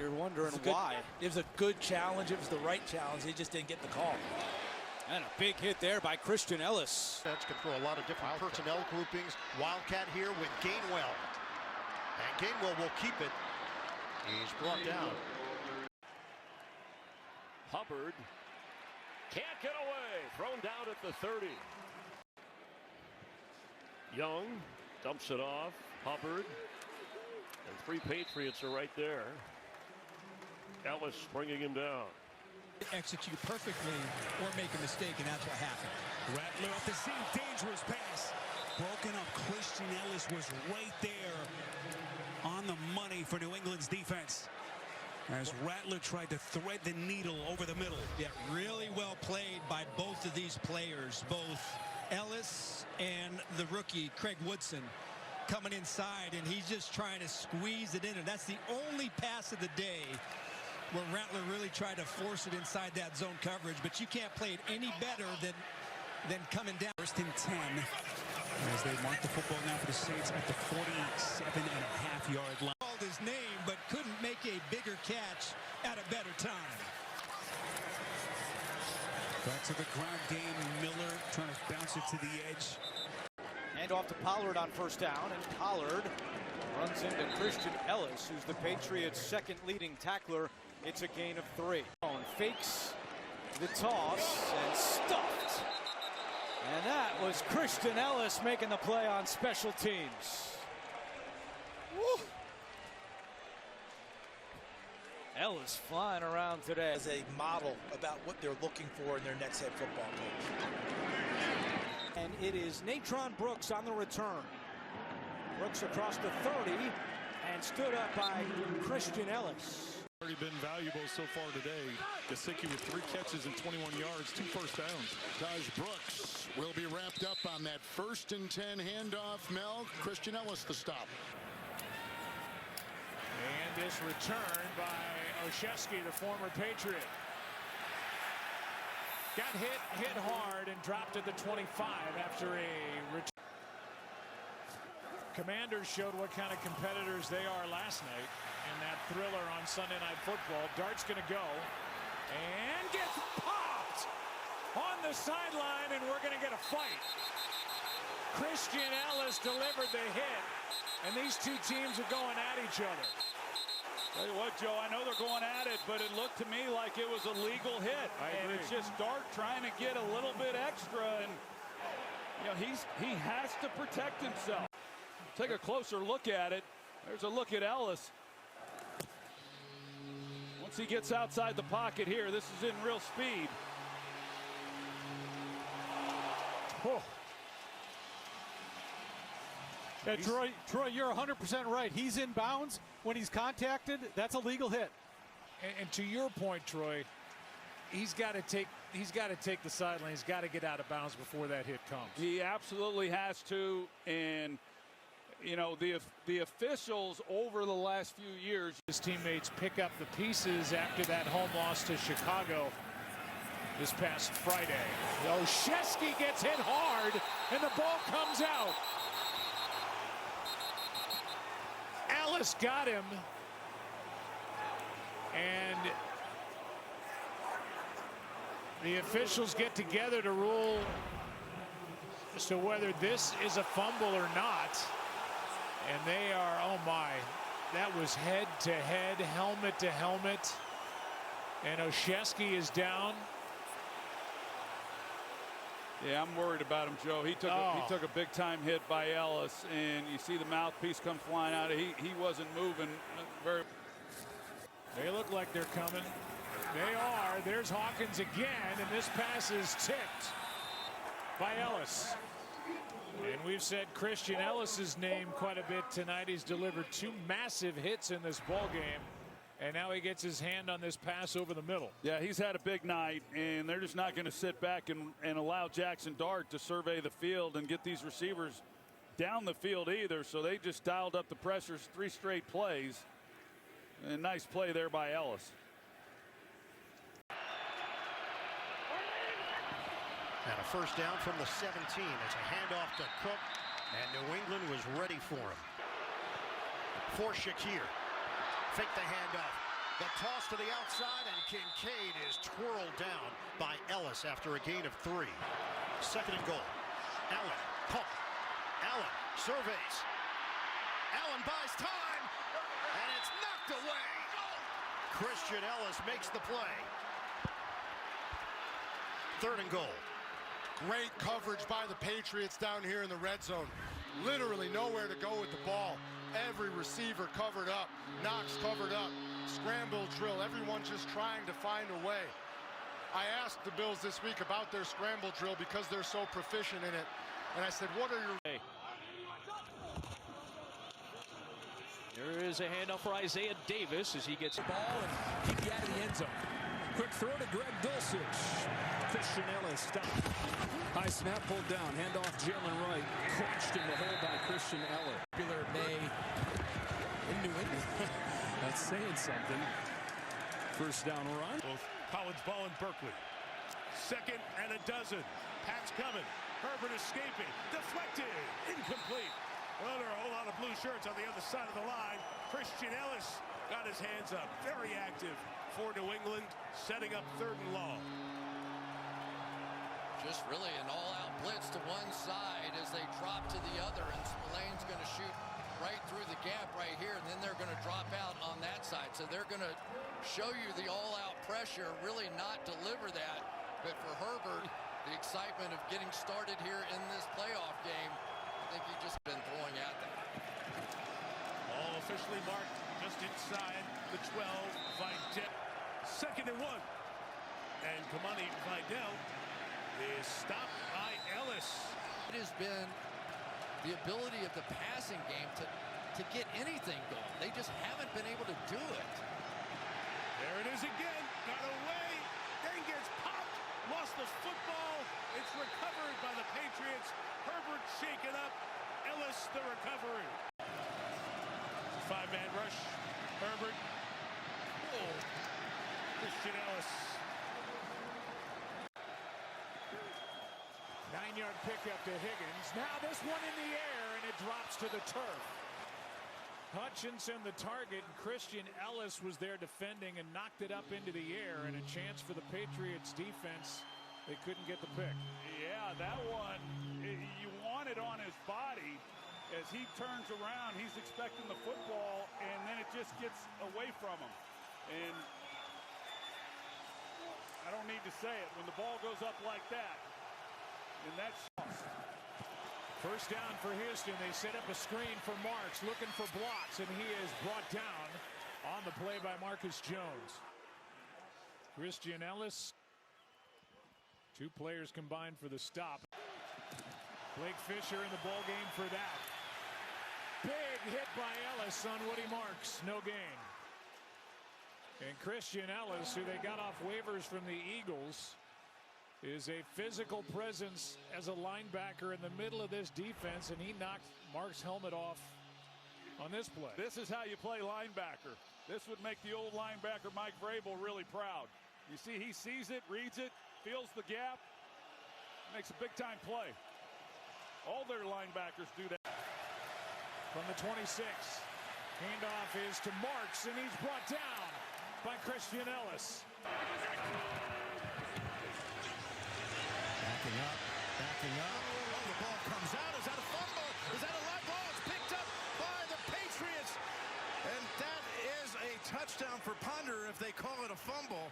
you're wondering why. It was a good challenge. It was the right challenge. He just didn't get the call. And a big hit there by Christian Elliss. That's can throw a lot of different personnel groupings. Wildcat here with Gainwell. And Gainwell will keep it. He's brought down. Hubbard can't get away. Thrown down at the 30. Young dumps it off. Hubbard. And 3 Patriots are right there. Elliss bringing him down. Execute perfectly or make a mistake, and that's what happened. Rattler off the seam, dangerous pass. Broken up. Christian Elliss was right there on the money for New England's defense as Rattler tried to thread the needle over the middle. Yeah, really well played by both of these players, both Elliss and the rookie Craig Woodson coming inside, and he's just trying to squeeze it in, and that's the only pass of the day where Rattler really tried to force it inside that zone coverage, but you can't play it any better than coming down. First and 10 as they mark the football now for the Saints at the 47.5-yard line. Called his name, but couldn't make a bigger catch at a better time. Back to the ground game. Miller trying to bounce it to the edge. Hand off to Pollard on first down, and Pollard runs into Christian Elliss, who's the Patriots' second leading tackler. It's a gain of 3. Fakes the toss and stuffed. And that was Christian Elliss making the play on special teams. Woo. Elliss flying around today. As a model about what they're looking for in their next head football coach. And it is Natron Brooks on the return. Brooks across the 30 and stood up by Christian Elliss. Already been valuable so far today. Gesicki with 3 catches and 21 yards, 2 first downs. Taj Brooks will be wrapped up on that 1st and 10 handoff. Mel, Christian Elliss the stop. And this return by Olszewski, the former Patriot. Got hit hard, and dropped at the 25 after a return. Commanders showed what kind of competitors they are last night in that thriller on Sunday Night Football. Dart's going to go and gets popped on the sideline, and we're going to get a fight. Christian Elliss delivered the hit, and these two teams are going at each other. Tell you what, Joe, I know they're going at it, but it looked to me like it was a legal hit. And it's just Dart trying to get a little bit extra, and you know he has to protect himself. Take a closer look at it. There's a look at Elliss. Once he gets outside the pocket here, this is in real speed. Oh. Yeah, Troy, you're 100% right. He's in bounds. When he's contacted, that's a legal hit. And to your point, Troy, he's got to take the sideline. He's got to get out of bounds before that hit comes. He absolutely has to. And you know, the officials over the last few years, his teammates pick up the pieces after that home loss to Chicago this past Friday. Olszewski gets hit hard, and the ball comes out. Elliss got him, and the officials get together to rule as to whether this is a fumble or not. And they are, oh my, that was head to head, helmet to helmet. And Olszewski is down. Yeah, I'm worried about him, Joe. He took a big time hit by Elliss, and you see the mouthpiece come flying out. He wasn't moving very. They look like they're coming. They are. There's Hawkins again, and this pass is tipped by Elliss. And we've said Christian Ellis's name quite a bit tonight. He's delivered 2 massive hits in this ball game, and now he gets his hand on this pass over the middle. Yeah, he's had a big night, and they're just not going to sit back and allow Jackson Dart to survey the field and get these receivers down the field either. So they just dialed up the pressures 3 straight plays. And nice play there by Elliss. And a first down from the 17. It's a handoff to Cook, and New England was ready for him. For Shakir. Fake the handoff. toss to the outside, and Kincaid is twirled down by Ellis after a gain of 3. Second and goal. Allen, pump. Allen surveys. Allen buys time, and it's knocked away. Christian Elliss makes the play. Third and goal. Great coverage by the Patriots down here in the red zone. Literally nowhere to go with the ball. Every receiver covered up. Knox covered up. Scramble drill. Everyone just trying to find a way. I asked the Bills this week about their scramble drill because they're so proficient in it. And I said, what are your... Hey. There is a handoff for Isaiah Davis as he gets the ball and keep you out of the end zone. Quick throw to Greg Dulcich. Christian Elliss stopped. High snap pulled down. Handoff Jalen Wright. Crunched in the hole by Christian Elliss. Popular May in New England. That's saying something. First down run. Both college ball and Berkeley. Second and a dozen. Pat's coming. Herbert escaping. Deflected. Incomplete. Well, there are a whole lot of blue shirts on the other side of the line. Christian Elliss got his hands up. Very active for New England, setting up 3rd and long. Just really an all-out blitz to one side as they drop to the other, and Spillane's going to shoot right through the gap right here, and then they're going to drop out on that side. So they're going to show you the all-out pressure, really not deliver that. But for Herbert, the excitement of getting started here in this playoff game, I think he's just been throwing at them. All officially marked just inside the 12. Vidal. 2nd and 1. And Kamani Vidal is stopped by Ellis. It has been the ability of the passing game to get anything going. They just haven't been able to do it. There it is again. Got away. Then gets popped. Lost the football. It's recovered by the Patriots. Herbert shaken up. Ellis the recovery. 5-man rush. Herbert. Whoa. Christian Elliss. 9-yard pickup to Higgins. Now this one in the air, and it drops to the turf. Hutchinson the target, and Christian Elliss was there defending and knocked it up into the air, and a chance for the Patriots defense. They couldn't get the pick. Yeah, that one, you want it on his body. As he turns around, he's expecting the football, and then it just gets away from him. And I don't need to say it. When the ball goes up like that, and that's First down for Houston. They set up a screen for Marks, looking for blocks, and he is brought down on the play by Marcus Jones. Christian Elliss. 2 players combined for the stop. Blake Fisher in the ball game for that. Big hit by Ellis on Woody Marks. No gain. And Christian Elliss, who they got off waivers from the Eagles, is a physical presence as a linebacker in the middle of this defense, and he knocked Mark's helmet off on this play. This is how you play linebacker. This would make the old linebacker Mike Vrabel really proud. You see, he sees it, reads it, feels the gap, makes a big-time play. All their linebackers do that. From the 26, handoff is to Marks, and he's brought down by Christian Elliss. Backing up. Oh, the ball comes out. Is that a fumble? Is that a live ball? It's picked up by the Patriots. And that is a touchdown for Ponder if they call it a fumble.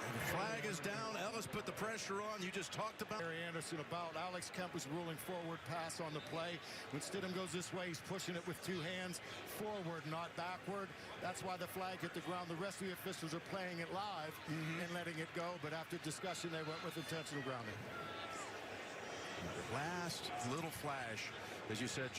And the flag is down. Ellis put the pressure on. You just talked about Harry Anderson about Alex Kemp was ruling forward pass on the play. When Stidham goes this way, he's pushing it with 2 hands forward, not backward. That's why the flag hit the ground. The rest of the officials are playing it live and letting it go. But after discussion, they went with intentional grounding. last little flash, as you said,